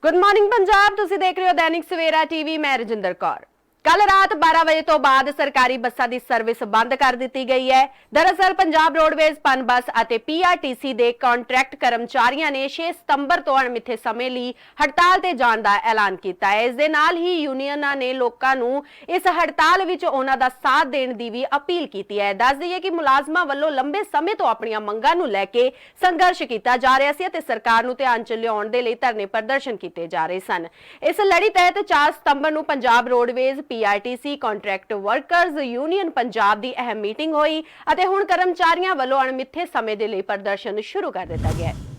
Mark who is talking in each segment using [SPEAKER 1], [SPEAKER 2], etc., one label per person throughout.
[SPEAKER 1] Good morning Punjab. तुसीं देख रहे हो दैनिक सवेरा टीवी। मैं रजिंदर कौर। कल रात 12 बजे तो बाद सरकारी बसां दी सर्विस बंद कर दी गई है। दरअसल पंजाब रोडवेज पन बस और पीआरटीसी के कॉन्ट्रैक्ट कर्मचारियों ने 6 सितंबर तो अणमिथे समय लिए हड़ताल ते जाण दा ऐलान किया है। इस दे नाल ही यूनियनां ने लोकां नूं इस हड़ताल विच उन्हां दा साथ देण दी भी अपील की है। दस दईए कि मुलाजमां वल्लों लंबे समय तो अपणीआं मंगां नूं लैके संघर्ष किया जा रहा सी ते सरकार नूं ध्यान च लिआउण दे लई धरने प्रदर्शन किए जा रहे सन। इस लड़ी तहत 4 सितंबर नूं Punjab roadways PRTC contract workers union Punjab की अहम मीटिंग हुई और हुण कर्मचारियों वालों अणमिथे समय के लिए प्रदर्शन शुरू कर दिता गया है।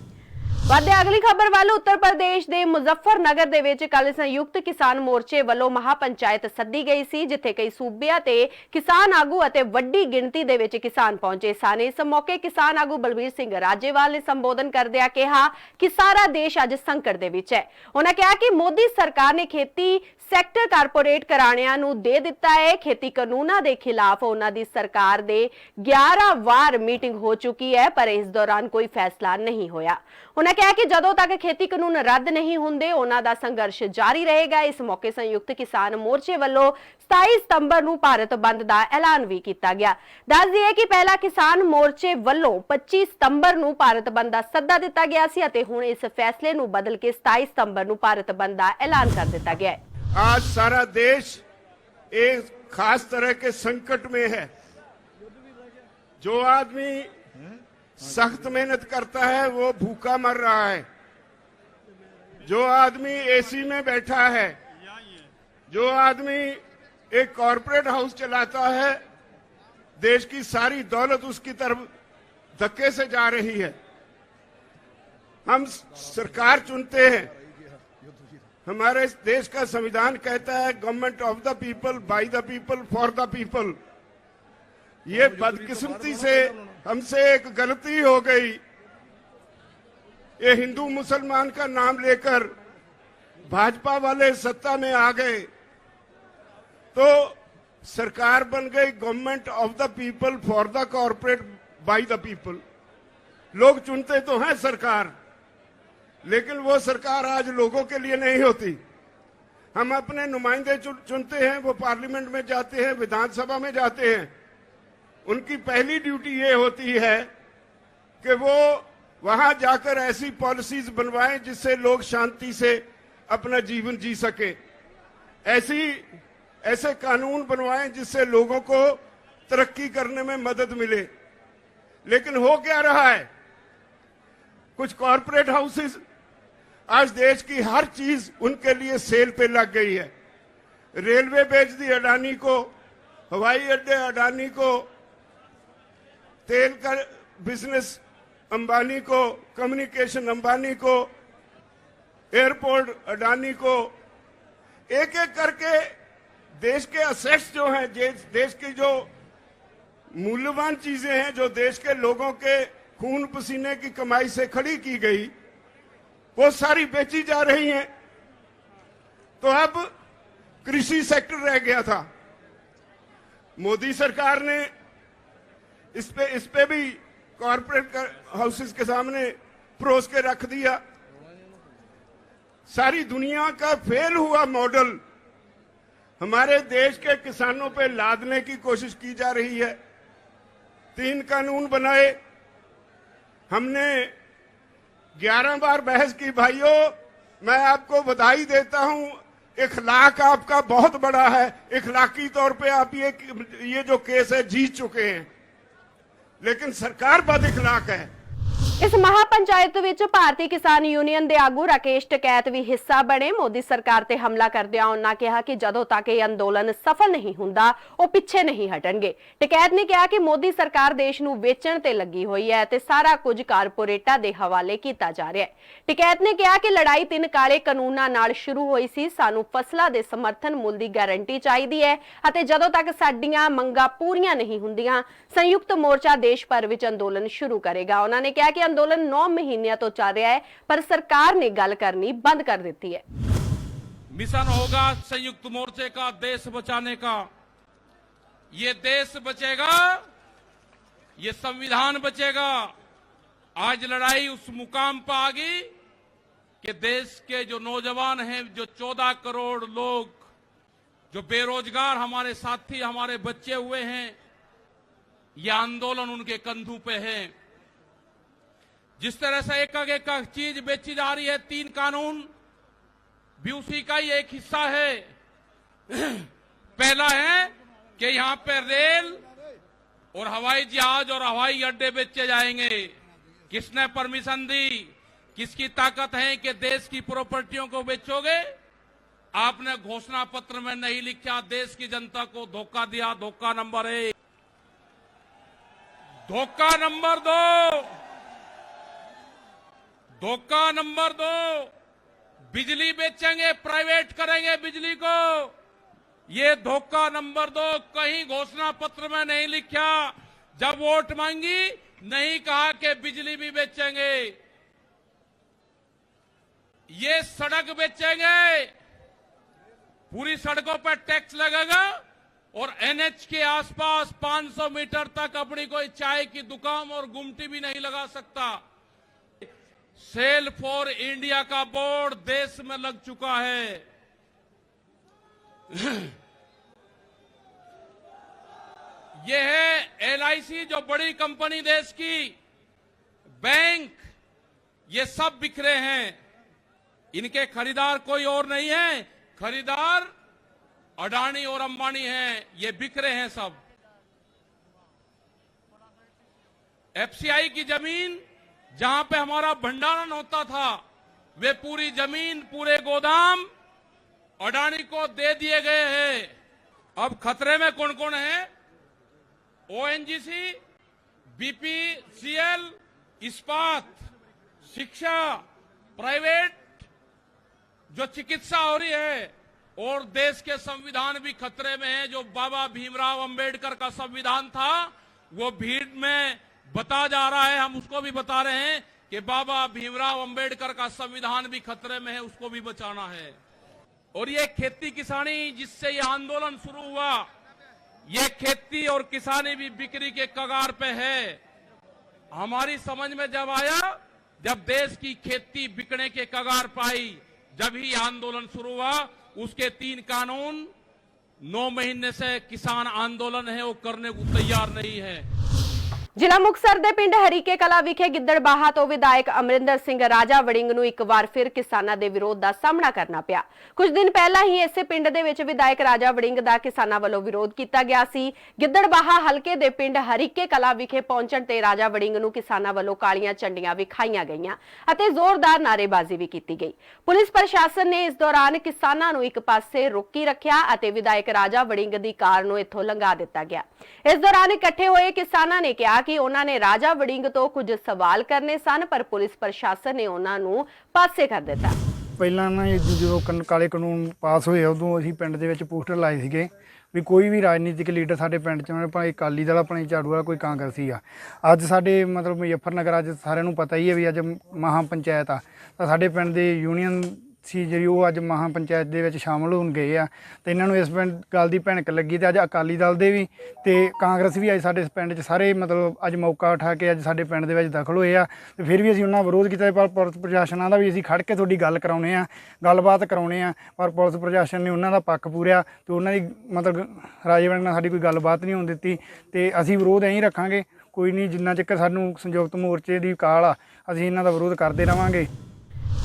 [SPEAKER 1] वधदे अगली खबर वाल उत्तर प्रदेश के मुजफ्फरनगर दे विच कल संयुक्त किसान मोर्चे वालों महापंचायत सद्दी गई सी, जिथे कई सूबिया ते किसान आगू और वड्डी गिणती दे विच किसान पहुंचे सन। इस मौके किसान आगू बलबीर सिंह राजेवाल ने संबोधन करदिआं कहा कि सारा देश अज संकट दे विच है। उन्होंने कहा कि मोदी सरकार ने खेती सैक्टर कारपोरेट घराणिਆਂ ਨੂੰ दे दिता है। खेती कानूनों के खिलाफ उन्होंने सरकार दे 11 वार मीटिंग हो चुकी है, पर इस दौरान कोई फैसला नहीं होया। उन्होंने कहा कि जदों तक खेती कानून रद्द नहीं होंदे उन्होंने संघर्ष जारी रहेगा। इस मौके संयुक्त किसान मोर्चे वालों 27 सितंबर नूं भारत बंद का ऐलान भी किया गया। दस दिए कि पहला किसान मोर्चे वालों 25 सितंबर नूं भारत बंद का सद्दा दिता गया सी अते हुण इस फैसले नूं बदल के 27 सितंबर नूं भारत बंद का ऐलान कर दिता गया है।
[SPEAKER 2] आज सारा देश एक खास तरह के संकट में है। जो आदमी सख्त मेहनत करता है वो भूखा मर रहा है। जो आदमी एसी में बैठा है, जो आदमी एक कॉरपोरेट हाउस चलाता है, देश की सारी दौलत उसकी तरफ धक्के से जा रही है। हम सरकार चुनते हैं। हमारे देश का संविधान कहता है government of the people, by the people, for the people. ये बदकिस्मती से हमसे एक गलती हो गई। ये हिंदू मुसलमान का नाम लेकर भाजपा वाले सत्ता में आ गए तो सरकार बन गई government of the people, for the corporate, by the people. लोग चुनते तो हैं सरकार, लेकिन वो सरकार आज लोगों के लिए नहीं होती। हम अपने नुमाइंदे चुनते हैं, वो पार्लियामेंट में जाते हैं, विधानसभा में जाते हैं। उनकी पहली ड्यूटी ये होती है कि वो वहां जाकर ऐसी पॉलिसीज बनवाएं जिससे लोग शांति से अपना जीवन जी सके। ऐसे कानून बनवाएं जिससे लोगों को तरक्की करने में मदद मिले। लेकिन हो क्या रहा है, कुछ कॉरपोरेट हाउसेस आज देश की हर चीज उनके लिए सेल पे लग गई है। रेलवे बेच दी अडानी को, हवाई अड्डे अडानी को, तेल का बिजनेस अंबानी को, कम्युनिकेशन अंबानी को, एयरपोर्ट अडानी को। एक एक करके देश के असेट्स जो हैं, देश की जो मूल्यवान चीजें हैं, जो देश के लोगों के खून पसीने की कमाई से खड़ी की गई, वो सारी बेची जा रही हैं। तो अब कृषि सेक्टर रह गया था। मोदी सरकार ने इस पे भी कॉर्पोरेट हाउसेस के सामने परोस के रख दिया। सारी दुनिया का फेल हुआ मॉडल हमारे देश के किसानों पे लादने की कोशिश की जा रही है। 3 कानून बनाए, हमने 11 बार बहस की। भाइयों, मैं आपको बधाई देता हूं, इखलाक आपका बहुत बड़ा है। इखलाकी तौर पे आप ये जो केस है जीत चुके हैं, लेकिन सरकार बद इखलाक है।
[SPEAKER 1] इस महापंचायत विच भारतीय किसान यूनियन के आगू राकेश टिकैत भी हिस्सा बने। मोदी सरकार ते हमला करदिआं उन्होंने कहा कि जदों तक यह अंदोलन सफल नहीं हुंदा वो पीछे नहीं हटणगे। टिकैत ने कहा कि मोदी सरकार देश नूं वेचण ते लगी हुई है ते सारा कुछ कारपोरेटां दे हवाले किया जा रहा है। टिकैत ने कहा कि लड़ाई 3 काले कानूनां नाल शुरू हुई सी। सानूं फसलां दे समर्थन मुल दी गारंटी चाहिदी है अते जदों तक साडीआं मंगां पूरीआं नहीं हुंदिआं संयुक्त मोर्चा देश भर विच अंदोलन शुरू करेगा। उन्होंने कहा कि आंदोलन 9 महीनों तो चल रहा है, पर सरकार ने गल करनी बंद कर दी है।
[SPEAKER 3] मिशन होगा संयुक्त मोर्चे का देश बचाने का। ये देश बचेगा, ये संविधान बचेगा। आज लड़ाई उस मुकाम पर आ गई कि देश के जो नौजवान हैं, जो 14 करोड़ लोग जो बेरोजगार हमारे साथी, हमारे बच्चे हुए हैं, यह आंदोलन उनके कंधों पे है। जिस तरह से एक चीज बेची जा रही है, 3 कानून भी उसी का ही एक हिस्सा है। पहला है कि यहां पे रेल और हवाई जहाज और हवाई अड्डे बेचे जाएंगे। किसने परमिशन दी? किसकी ताकत है कि देश की प्रॉपर्टियों को बेचोगे? आपने घोषणा पत्र में नहीं लिखा, देश की जनता को धोखा दिया। धोखा नंबर 1। धोखा नंबर 2, धोखा नंबर 2, बिजली बेचेंगे, प्राइवेट करेंगे बिजली को। ये धोखा नंबर 2 कहीं घोषणा पत्र में नहीं लिखा। जब वोट मांगी नहीं कहा कि बिजली भी बेचेंगे। ये सड़क बेचेंगे, पूरी सड़कों पर टैक्स लगेगा और एनएच के आसपास 500 मीटर तक अपनी कोई चाय की दुकान और गुमटी भी नहीं लगा सकता। सेल फॉर इंडिया का बोर्ड देश में लग चुका है। यह है एलआईसी, जो बड़ी कंपनी देश की, बैंक, ये सब बिखरे हैं। इनके खरीदार कोई और नहीं है, खरीदार अडानी और अंबानी हैं। ये बिखरे हैं सब। एफसीआई की जमीन, जहां पे हमारा भंडारण होता था, वे पूरी जमीन, पूरे गोदाम अडानी को दे दिए गए हैं। अब खतरे में कौन कौन है? ओएनजीसी, बीपीसीएल, इस्पात, शिक्षा, प्राइवेट, जो चिकित्सा हो रही है, और देश के संविधान भी खतरे में है। जो बाबा भीमराव अंबेडकर का संविधान था, वो भीड़ में बता जा रहा है, हम उसको भी बता रहे हैं कि बाबा भीमराव अंबेडकर का संविधान भी खतरे में है, उसको भी बचाना है। और ये खेती किसानी जिससे ये आंदोलन शुरू हुआ, ये खेती और किसानी भी बिक्री के कगार पे है। हमारी समझ में जब आया, जब देश की खेती बिकने के कगार पाई, जब ही आंदोलन शुरू हुआ। उसके 3 कानून 9 महीने से किसान आंदोलन है, वो करने को तैयार नहीं है।
[SPEAKER 1] ਜ਼ਿਲ੍ਹਾ ਮੁਕਤਸਰ ਦੇ ਪਿੰਡ ਹਰੀਕੇ ਕਲਾ ਵਿਖੇ ਗਿੱਦੜਬਾਹਾ ਤੋਂ ਵਿਧਾਇਕ ਅਮਰਿੰਦਰ ਸਿੰਘ ਰਾਜਾ ਵੜਿੰਗ ਨੂੰ ਇੱਕ ਵਾਰ ਫਿਰ ਕਿਸਾਨਾਂ ਦੇ ਵਿਰੋਧ ਦਾ ਸਾਹਮਣਾ ਕਰਨਾ ਪਿਆ। ਕੁਝ ਦਿਨ ਪਹਿਲਾਂ ਹੀ ਇਸੇ ਪਿੰਡ ਦੇ ਵਿੱਚ ਵਿਧਾਇਕ ਰਾਜਾ ਵੜਿੰਗ ਦਾ ਕਿਸਾਨਾਂ ਵੱਲੋਂ ਵਿਰੋਧ ਕੀਤਾ ਗਿਆ ਸੀ। ਗਿੱਦੜਬਾਹਾ ਹਲਕੇ ਦੇ ਪਿੰਡ ਹਰੀਕੇ ਕਲਾ ਵਿਖੇ ਪਹੁੰਚਣ ਤੇ ਰਾਜਾ ਵੜਿੰਗ ਨੂੰ ਕਿਸਾਨਾਂ ਵੱਲੋਂ ਕਾਲੀਆਂ ਝੰਡੀਆਂ ਵਿਖਾਈਆਂ ਗਈਆਂ ਅਤੇ ਜ਼ੋਰਦਾਰ ਨਾਅਰੇਬਾਜ਼ੀ ਵੀ ਕੀਤੀ ਗਈ। ਪੁਲਿਸ ਪ੍ਰਸ਼ਾਸਨ ਨੇ ਇਸ ਦੌਰਾਨ ਕਿਸਾਨਾਂ ਨੂੰ ਇੱਕ ਪਾਸੇ ਰੋਕੀ ਰੱਖਿਆ ਅਤੇ ਵਿਧਾਇਕ ਰਾਜਾ ਵੜਿੰਗ ਦੀ ਕਾਰ ਨੂੰ ਇੱਥੋਂ ਲੰਘਾ ਦਿੱਤਾ ਗਿਆ। ਇਸ ਦੌਰਾਨ ਇਕੱਠੇ ਹੋਏ ਕਿਸਾਨਾਂ ਨੇ ਕਿਹਾ ਕਿ ਉਹਨਾਂ ਨੇ ਰਾਜਾ ਵੜਿੰਗ ਤੋਂ ਕੁਝ ਸਵਾਲ ਕਰਨੇ ਸਨ, ਪਰ ਪੁਲਿਸ ਪ੍ਰਸ਼ਾਸਨ ਨੇ ਉਹਨਾਂ ਨੂੰ ਪਾਸੇ ਕਰ ਦਿੱਤਾ।
[SPEAKER 4] ਪਹਿਲਾਂ ਨਾ ਜਦੋਂ ਕਾਲੇ ਕਾਨੂੰਨ ਪਾਸ ਹੋਏ, ਉਦੋਂ ਅਸੀਂ ਪਿੰਡ ਦੇ ਵਿੱਚ ਪੋਸਟਰ ਲਾਏ ਸੀਗੇ ਵੀ ਕੋਈ ਵੀ ਰਾਜਨੀਤਿਕ ਲੀਡਰ ਸਾਡੇ ਪਿੰਡ 'ਚ ਹੋਵੇ, ਭਾਵੇਂ ਅਕਾਲੀ ਦਲ, ਭਾਵੇਂ ਝਾੜੂ ਵਾਲਾ, ਕੋਈ ਕਾਂਗਰਸੀ ਆ। ਅੱਜ ਸਾਡੇ ਮਤਲਬ ਮੁਜ਼ੱਫਰਨਗਰ, ਅੱਜ ਸਾਰਿਆਂ ਨੂੰ ਪਤਾ ਹੀ ਹੈ ਵੀ ਅੱਜ ਮਹਾ ਪੰਚਾਇਤ ਆ, ਤਾਂ ਸਾਡੇ ਪਿੰਡ ਦੇ ਯੂਨੀਅਨ ਸੀ ਜਿਹੜੀ ਉਹ ਅੱਜ ਮਹਾ ਪੰਚਾਇਤ ਦੇ ਵਿੱਚ ਸ਼ਾਮਲ ਹੋਣ ਗਏ ਆ। ਤੇ ਇਹਨਾਂ ਨੂੰ ਇਸ ਗੱਲ ਦੀ ਭਿਣਕ ਲੱਗੀ ਤੇ ਅੱਜ ਅਕਾਲੀ ਦਲ ਦੇ ਵੀ ਤੇ ਕਾਂਗਰਸ ਵੀ ਅੱਜ ਸਾਡੇ ਪਿੰਡ 'ਚ ਸਾਰੇ ਮਤਲਬ ਅੱਜ ਮੌਕਾ ਉਠਾ ਕੇ ਅੱਜ ਸਾਡੇ ਪਿੰਡ ਦੇ ਵਿੱਚ ਦਖਲ ਹੋਏ ਆ। ਤੇ ਫਿਰ ਵੀ ਅਸੀਂ ਉਹਨਾਂ ਵਿਰੋਧ ਕੀਤਾ, ਪਰ ਪੁਲਿਸ ਪ੍ਰਸ਼ਾਸਨਾਂ ਦਾ ਵੀ ਅਸੀਂ ਖੜ ਕੇ ਤੁਹਾਡੀ ਗੱਲ ਕਰਾਉਣੇ ਆ, ਗੱਲਬਾਤ ਕਰਾਉਣੇ ਆ, ਪਰ ਪੁਲਿਸ ਪ੍ਰਸ਼ਾਸਨ ਨੇ ਉਹਨਾਂ ਦਾ ਪੱਖ ਪੂਰਿਆ ਤੇ ਉਹਨਾਂ ਦੀ ਮਤਲਬ ਰਾਜੇ ਵੜਿੰਗ ਨਾਲ ਸਾਡੀ ਕੋਈ ਗੱਲਬਾਤ ਨਹੀਂ ਹੋਣ ਦਿੱਤੀ। ਤੇ ਅਸੀਂ ਵਿਰੋਧ ਐਂ ਹੀ ਰੱਖਾਂਗੇ, ਕੋਈ ਨਹੀਂ, ਜਿੰਨਾ ਚਿਰ ਸਾਨੂੰ ਸੰਯੁਕਤ ਮੋਰਚੇ ਦੀ ਕਾਲ ਆ, ਅਸੀਂ ਇਹਨਾਂ ਦਾ ਵਿਰੋਧ ਕਰਦੇ ਰਵਾਂਗੇ।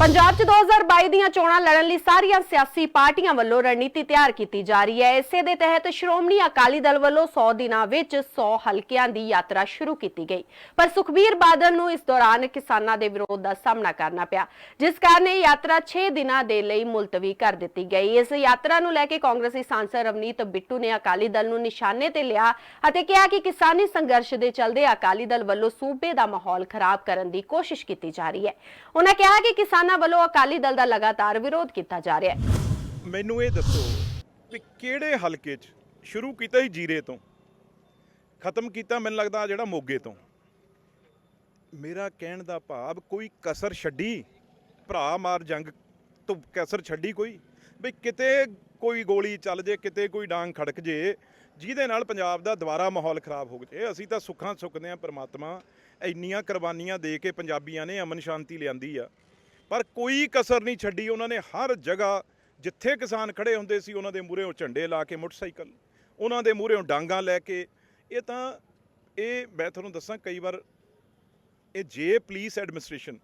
[SPEAKER 1] ਪੰਜਾਬ 'ਚ 2022 ਦੀਆਂ ਚੋਣਾਂ ਲੜਨ ਲਈ ਸਾਰੀਆਂ ਸਿਆਸੀ ਪਾਰਟੀਆਂ ਵੱਲੋਂ ਰਣਨੀਤੀ ਤਿਆਰ ਕੀਤੀ ਜਾ ਰਹੀ ਹੈ। ਇਸੇ ਦੇ ਤਹਿਤ ਸ਼੍ਰੋਮਣੀ ਅਕਾਲੀ ਦਲ ਵੱਲੋਂ 100 ਦਿਨਾਂ ਵਿੱਚ 100 ਹਲਕਿਆਂ ਦੀ ਯਾਤਰਾ ਸ਼ੁਰੂ ਕੀਤੀ ਗਈ, ਪਰ ਸੁਖਬੀਰ ਬਾਦਲ ਨੂੰ ਇਸ ਦੌਰਾਨ ਕਿਸਾਨਾਂ ਦੇ ਵਿਰੋਧ ਦਾ ਸਾਹਮਣਾ ਕਰਨਾ ਪਿਆ, ਜਿਸ ਕਾਰਨ ਇਹ ਯਾਤਰਾ 6 ਦਿਨਾਂ ਦੇ ਲਈ ਮੁਲਤਵੀ ਕਰ ਦਿੱਤੀ ਗਈ। ਇਸ ਯਾਤਰਾ ਨੂੰ ਲੈ ਕੇ ਕਾਂਗਰਸੀ ਸਾਂਸਦ ਰਵਨੀਤ ਬਿੱਟੂ ਨੇ ਅਕਾਲੀ ਦਲ ਨੂੰ ਨਿਸ਼ਾਨੇ ਤੇ ਲਿਆ ਅਤੇ ਕਿਹਾ ਕਿ ਕਿਸਾਨੀ ਸੰਘਰਸ਼ ਦੇ ਚੱਲਦੇ ਅਕਾਲੀ ਦਲ ਵੱਲੋਂ ਸੂਬੇ ਦਾ ਮਾਹੌਲ ਖਰਾਬ ਕਰਨ ਦੀ ਕੋਸ਼ਿਸ਼ ਕੀਤੀ ਜਾ ਰਹੀ ਹੈ। ਉਹਨਾਂ ਕਿਹਾ ਕਿ ਕਿਸਾਨਾਂ ਵੱਲੋਂ ਅਕਾਲੀ ਦਲ ਦਾ ਲਗਾਤਾਰ ਵਿਰੋਧ ਕੀਤਾ ਜਾ ਰਿਹਾ ਹੈ।
[SPEAKER 5] ਮੈਨੂੰ ਇਹ ਦੱਸੋ ਵੀ ਕਿਹੜੇ ਹਲਕੇ 'ਚ ਸ਼ੁਰੂ ਕੀਤਾ ਸੀ? ਜੀਰੇ ਤੋਂ ਖਤਮ ਕੀਤਾ ਮੈਨੂੰ ਲੱਗਦਾ ਜਿਹੜਾ ਮੋਗੇ ਤੋਂ। ਮੇਰਾ ਕਹਿਣ ਦਾ ਭਾਵ ਕੋਈ ਕਸਰ ਛੱਡੀ? ਭਰਾ ਮਾਰ ਜੰਗ ਤੋਂ ਕਸਰ ਛੱਡੀ ਕੋਈ? ਵੀ ਕਿਤੇ ਕੋਈ ਗੋਲੀ ਚੱਲ ਜੇ, ਕਿਤੇ ਕੋਈ ਡਾਂਗ ਖੜਕ ਜੇ, ਜਿਹਦੇ ਨਾਲ ਪੰਜਾਬ ਦਾ ਦੁਬਾਰਾ ਮਾਹੌਲ ਖਰਾਬ ਹੋ ਜੇ। ਅਸੀਂ ਤਾਂ ਸੁੱਖਾਂ ਸੁੱਖਦੇ ਹਾਂ, ਪ੍ਰਮਾਤਮਾ ਇੰਨੀਆਂ ਕੁਰਬਾਨੀਆਂ ਦੇ ਕੇ ਪੰਜਾਬੀਆਂ ਨੇ ਅਮਨ ਸ਼ਾਂਤੀ ਲਿਆਂਦੀ ਆ, ਪਰ ਕੋਈ ਕਸਰ ਨਹੀਂ ਛੱਡੀ। ਉਹਨਾਂ ਨੇ ਹਰ ਜਗ੍ਹਾ ਜਿੱਥੇ ਕਿਸਾਨ ਖੜੇ ਹੁੰਦੇ ਸੀ ਉਹਨਾਂ ਦੇ ਮੂਹਰੇੋਂ ਝੰਡੇ ਲਾ ਕੇ, ਮੋਟਰਸਾਈਕਲ ਉਹਨਾਂ ਦੇ ਮੂਹਰੇੋਂ ਡਾਂਗਾਂ ਲੈ ਕੇ। ਇਹ ਮੈਂ ਤੁਹਾਨੂੰ ਦੱਸਾਂ, ਕਈ ਵਾਰ ਇਹ ਜੇ ਪੁਲਿਸ ਐਡਮਿਨਿਸਟ੍ਰੇਸ਼ਨ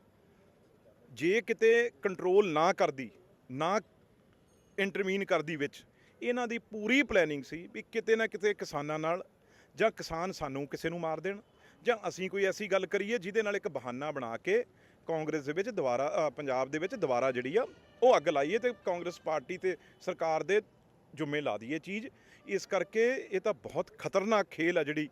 [SPEAKER 5] ਜੇ ਕਿਤੇ ਕੰਟਰੋਲ ਨਾ ਕਰਦੀ, ਨਾ ਇੰਟਰਵੀਨ ਕਰਦੀ ਵਿੱਚ, ਇਹਨਾਂ ਦੀ ਪੂਰੀ ਪਲੈਨਿੰਗ ਸੀ ਵੀ ਕਿਤੇ ਨਾ ਕਿਤੇ ਕਿਸਾਨਾਂ ਨਾਲ, ਜਾਂ ਕਿਸਾਨ ਸਾਨੂੰ ਕਿਸੇ ਨੂੰ ਮਾਰ ਦੇਣ, ਜਾਂ ਅਸੀਂ ਕੋਈ ਐਸੀ ਗੱਲ ਕਰੀਏ ਜਿਹਦੇ ਨਾਲ ਇੱਕ ਬਹਾਨਾ ਬਣਾ ਕੇ ਕਾਂਗਰਸ ਦੇ ਵਿੱਚ ਦੁਬਾਰਾ, ਪੰਜਾਬ ਦੇ ਵਿੱਚ ਦੁਬਾਰਾ ਜਿਹੜੀ ਆ ਉਹ ਅੱਗ ਲਾਈਏ ਤੇ ਕਾਂਗਰਸ ਪਾਰਟੀ ਤੇ ਸਰਕਾਰ ਦੇ ਜੁੰਮੇ ਲਾ ਦਈਏ ਚੀਜ਼। ਇਸ ਕਰਕੇ ਇਹ ਤਾਂ ਬਹੁਤ ਖਤਰਨਾਕ ਖੇਲ ਆ ਜਿਹੜੀ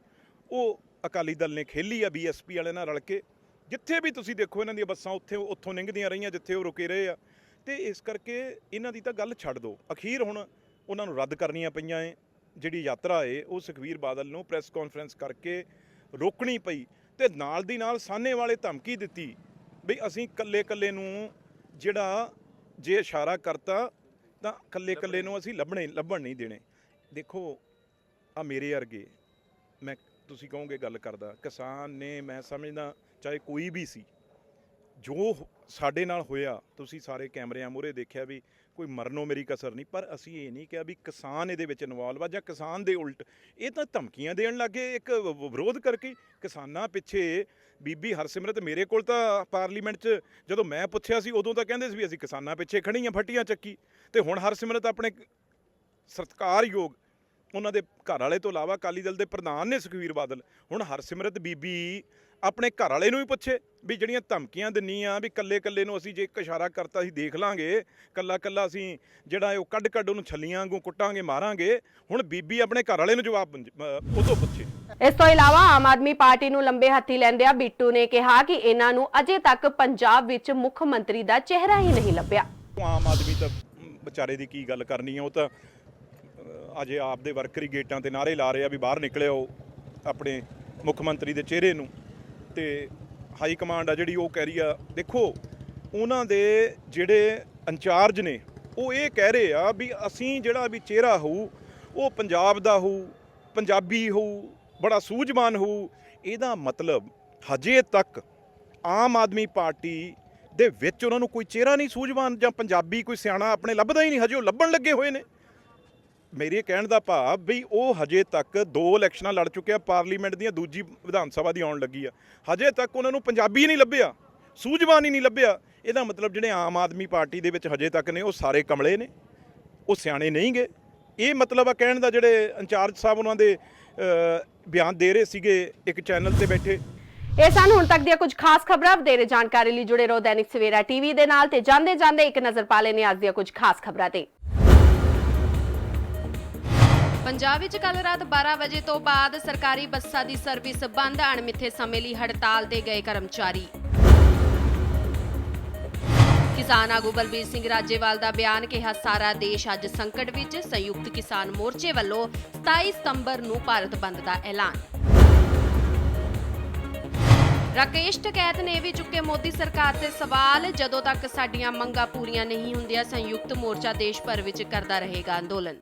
[SPEAKER 5] ਉਹ ਅਕਾਲੀ ਦਲ ਨੇ ਖੇਲੀ ਆ ਬੀਐਸਪੀ ਵਾਲੇ ਨਾਲ ਰਲ ਕੇ। ਜਿੱਥੇ ਵੀ ਤੁਸੀਂ ਦੇਖੋ ਇਹਨਾਂ ਦੀਆਂ ਬੱਸਾਂ ਉੱਥੋਂ ਲੰਘਦੀਆਂ ਰਹੀਆਂ ਜਿੱਥੇ ਉਹ ਰੁਕੇ ਰਹੇ ਆ। ਤੇ ਇਸ ਕਰਕੇ ਇਹਨਾਂ ਦੀ ਤਾਂ ਗੱਲ ਛੱਡ ਦਿਓ। ਅਖੀਰ ਹੁਣ ਉਹਨਾਂ ਨੂੰ ਰੱਦ ਕਰਨੀਆਂ ਪਈਆਂ ਏ। ਜਿਹੜੀ ਯਾਤਰਾ ਏ ਉਹ ਸੁਖਬੀਰ ਬਾਦਲ ਨੂੰ ਪ੍ਰੈਸ ਕਾਨਫਰੰਸ ਕਰਕੇ ਰੋਕਣੀ ਪਈ, ਤੇ ਨਾਲ ਦੀ ਨਾਲ ਸਾਹਨੇ ਵਾਲੇ ਧਮਕੀ ਦਿੱਤੀ ਵੀ ਅਸੀਂ ਕੱਲੇ ਨੂੰ ਜਿਹੜਾ ਜੇ ਇਸ਼ਾਰਾ ਕਰਤਾ ਤਾਂ ਕੱਲੇ ਨੂੰ ਅਸੀਂ ਲੱਭਣ ਨਹੀਂ ਦੇਣੇ। ਦੇਖੋ ਆ ਮੇਰੇ ਵਰਗੇ, ਮੈਂ ਤੁਸੀਂ ਕਹੋਗੇ ਗੱਲ ਕਰਦਾ, ਕਿਸਾਨ ਨੇ, ਮੈਂ ਸਮਝਦਾ ਚਾਹੇ ਕੋਈ ਵੀ ਸੀ, ਜੋ ਸਾਡੇ ਨਾਲ ਹੋਇਆ ਤੁਸੀਂ ਸਾਰੇ ਕੈਮਰਿਆਂ ਮੂਹਰੇ ਦੇਖਿਆ ਵੀ ਕੋਈ ਮਰਨੋਂ ਮੇਰੀ ਕਸਰ ਨਹੀਂ। ਪਰ ਅਸੀਂ ਇਹ ਨਹੀਂ ਕਿਹਾ ਵੀ ਕਿਸਾਨ ਇਹਦੇ ਵਿੱਚ ਇਨਵੋਲਵ ਆ ਜਾਂ ਕਿਸਾਨ ਦੇ ਉਲਟ। ਇਹ ਤਾਂ ਧਮਕੀਆਂ ਦੇਣ ਲੱਗੇ ਇੱਕ ਵਿਰੋਧ ਕਰਕੇ। ਕਿਸਾਨਾਂ ਪਿੱਛੇ ਬੀਬੀ ਹਰਸਿਮਰਤ ਮੇਰੇ ਕੋਲ ਤਾਂ ਪਾਰਲੀਮੈਂਟ 'ਚ ਜਦੋਂ ਮੈਂ ਪੁੱਛਿਆ ਸੀ ਉਦੋਂ ਤਾਂ ਕਹਿੰਦੇ ਸੀ ਵੀ ਅਸੀਂ ਕਿਸਾਨਾਂ ਪਿੱਛੇ ਖੜੀਆਂ, ਫੱਟੀਆਂ ਚੱਕੀ। ਤੇ ਹੁਣ ਹਰਸਿਮਰਤ ਆਪਣੇ ਸਤਿਕਾਰਯੋਗ ਉਹਨਾਂ ਦੇ ਘਰ ਵਾਲੇ ਤੋਂ ਇਲਾਵਾ ਅਕਾਲੀ ਦਲ ਦੇ ਪ੍ਰਧਾਨ ਨੇ ਸੁਖਬੀਰ ਬਾਦਲ, ਹੁਣ ਹਰਸਿਮਰਤ ਬੀਬੀ ਆਪਣੇ ਘਰ ਵਾਲੇ ਨੂੰ ਵੀ ਪੁੱਛੇ ਵੀ ਜਿਹੜੀਆਂ ਧਮਕੀਆਂ ਦਿੰਨੀਆਂ ਵੀ ਕੱਲੇ ਨੂੰ ਅਸੀਂ ਜੇ ਇੱਕ ਇਸ਼ਾਰਾ ਕਰਤਾ ਅਸੀਂ ਦੇਖ ਲਾਂਗੇ, ਕੱਲਾ ਅਸੀਂ ਜਿਹੜਾ ਉਹ ਕੱਢ ਉਹਨੂੰ ਛੱਲੀਆਂ ਵਾਂਗੂ ਕੁੱਟਾਂਗੇ, ਮਾਰਾਂਗੇ। ਹੁਣ ਬੀਬੀ ਆਪਣੇ ਘਰ ਵਾਲੇ ਨੂੰ ਜਵਾਬ ਉਦੋਂ ਪੁੱਛੇ।
[SPEAKER 1] ਇਸ ਤੋਂ ਇਲਾਵਾ ਆਮ ਆਦਮੀ ਪਾਰਟੀ ਨੂੰ ਲੰਬੇ ਹੱਥੀ ਲੈਂਦਿਆਂ ਬਿੱਟੂ ਨੇ ਕਿਹਾ ਕਿ ਇਹਨਾਂ ਨੂੰ ਅਜੇ ਤੱਕ ਪੰਜਾਬ ਵਿੱਚ ਮੁੱਖ ਮੰਤਰੀ ਦਾ ਚਿਹਰਾ ਹੀ ਨਹੀਂ ਲੱਭਿਆ।
[SPEAKER 5] ਆਮ ਆਦਮੀ ਤਾਂ ਵਿਚਾਰੇ ਦੀ ਕੀ ਗੱਲ ਕਰਨੀ ਆ, ਉਹ ਤਾਂ ਅਜੇ ਆਪਦੇ ਵਰਕਰ ਹੀ ਗੇਟਾਂ ਤੇ ਨਾਅਰੇ ਲਾ ਰਹੇ ਆ ਵੀ ਬਾਹਰ ਨਿਕਲਿਓ ਆਪਣੇ ਮੁੱਖ ਮੰਤਰੀ ਦੇ ਚਿਹਰੇ ਨੂੰ। ਤੇ ਹਾਈ ਕਮਾਂਡ ਆ ਜਿਹੜੀ ਉਹ ਕਹਿ ਰਹੀ ਆ, ਦੇਖੋ ਉਹਨਾਂ ਦੇ ਜਿਹੜੇ ਇੰਚਾਰਜ ਨੇ ਉਹ ਇਹ ਕਹਿ ਰਹੇ ਆ ਵੀ ਅਸੀਂ ਜਿਹੜਾ ਵੀ ਚਿਹਰਾ ਹੋਊ ਉਹ ਪੰਜਾਬ ਦਾ ਹੋਊ, ਪੰਜਾਬੀ ਹੋਊ, ਬੜਾ ਸੂਝਵਾਨ ਹੋਊ। ਇਹਦਾ ਮਤਲਬ ਹਜੇ ਤੱਕ ਆਮ ਆਦਮੀ ਪਾਰਟੀ ਦੇ ਵਿੱਚ ਉਹਨਾਂ ਨੂੰ ਕੋਈ ਚਿਹਰਾ ਨਹੀਂ ਸੂਝਵਾਨ ਜਾਂ ਪੰਜਾਬੀ ਕੋਈ ਸਿਆਣਾ ਆਪਣੇ ਲੱਭਦਾ ਹੀ ਨਹੀਂ। ਹਜੇ ਉਹ ਲੱਭਣ ਲੱਗੇ ਹੋਏ ਨੇ। ਮੇਰੇ ਕਹਿਣ ਦਾ ਭਾਵ ਵੀ ਉਹ ਹਜੇ ਤੱਕ 2 ਇਲੈਕਸ਼ਨਾਂ ਲੜ ਚੁੱਕੇ ਆ, ਪਾਰਲੀਮੈਂਟ ਦੀਆਂ, ਦੂਜੀ ਵਿਧਾਨ ਸਭਾ ਦੀ ਆਉਣ ਲੱਗੀ ਆ, ਹਜੇ ਤੱਕ ਉਹਨਾਂ ਨੂੰ ਪੰਜਾਬੀ ਨਹੀਂ ਲੱਭਿਆ, ਸੂਝਵਾਨ ਹੀ ਨਹੀਂ ਲੱਭਿਆ। ਇਹਦਾ ਮਤਲਬ ਜਿਹੜੇ ਆਮ ਆਦਮੀ ਪਾਰਟੀ ਦੇ ਵਿੱਚ ਹਜੇ ਤੱਕ ਨੇ ਉਹ ਸਾਰੇ ਕਮਲੇ ਨੇ, ਉਹ ਸਿਆਣੇ ਨਹੀਂ ਗੇ। ਇਹ ਮਤਲਬ ਆ ਕਹਿਣ ਦਾ ਜਿਹੜੇ ਇੰਚਾਰਜ ਸਾਹਿਬ ਉਹਨਾਂ ਦੇ ਬਿਆਨ ਦੇ ਰਹੇ ਸੀਗੇ ਇੱਕ ਚੈਨਲ ਤੇ ਬੈਠੇ।
[SPEAKER 1] ਇਹ ਸਨ ਹੁਣ ਤੱਕ ਦੀਆਂ ਕੁਝ ਖਾਸ ਖਬਰਾਂ। ਵਧੇਰੇ ਜਾਣਕਾਰੀ ਲਈ ਜੁੜੇ ਰਹੋ ਦੈਨਿਕ ਸਵੇਰਾ ਟੀਵੀ ਦੇ ਨਾਲ ਤੇ ਜਾਂਦੇ ਇੱਕ ਨਜ਼ਰ ਪਾ ਲੈਣੇ ਅੱਜ ਦੀਆਂ ਕੁਝ ਖਾਸ ਖਬਰਾਂ ਤੇ। ਪੰਜਾਬ ਵਿੱਚ ਕੱਲ ਰਾਤ 12 ਵਜੇ ਤੋਂ ਬਾਅਦ ਸਰਕਾਰੀ ਬੱਸਾਂ ਦੀ ਸਰਵਿਸ ਬੰਦ, ਅਣਮਿੱਥੇ ਸਮੇਂ ਲਈ ਹੜਤਾਲ ਤੇ ਗਏ ਕਰਮਚਾਰੀ। ਕਿਸਾਨ ਆਗੂ ਬਲਬੀਰ ਸਿੰਘ ਰਾਜੇਵਾਲ ਦਾ ਬਿਆਨ, ਕਿਹਾ ਸਾਰਾ ਦੇਸ਼ ਅੱਜ ਸੰਕਟ ਵਿੱਚ। ਸੰਯੁਕਤ ਕਿਸਾਨ ਮੋਰਚੇ ਵੱਲੋਂ 27 ਸਤੰਬਰ ਨੂੰ ਭਾਰਤ ਬੰਦ ਦਾ ਐਲਾਨ। ਰਾਕੇਸ਼ ਟਕੈਤ ਨੇ ਵੀ ਚੁੱਕੇ ਮੋਦੀ ਸਰਕਾਰ ਤੇ ਸਵਾਲ, ਜਦੋਂ ਤੱਕ ਸਾਡੀਆਂ ਮੰਗਾਂ ਪੂਰੀਆਂ ਨਹੀਂ ਹੁੰਦੀਆਂ ਸੰਯੁਕਤ ਮੋਰਚਾ ਦੇਸ਼ ਭਰ ਵਿੱਚ ਕਰਦਾ ਰਹੇਗਾ ਅੰਦੋਲਨ।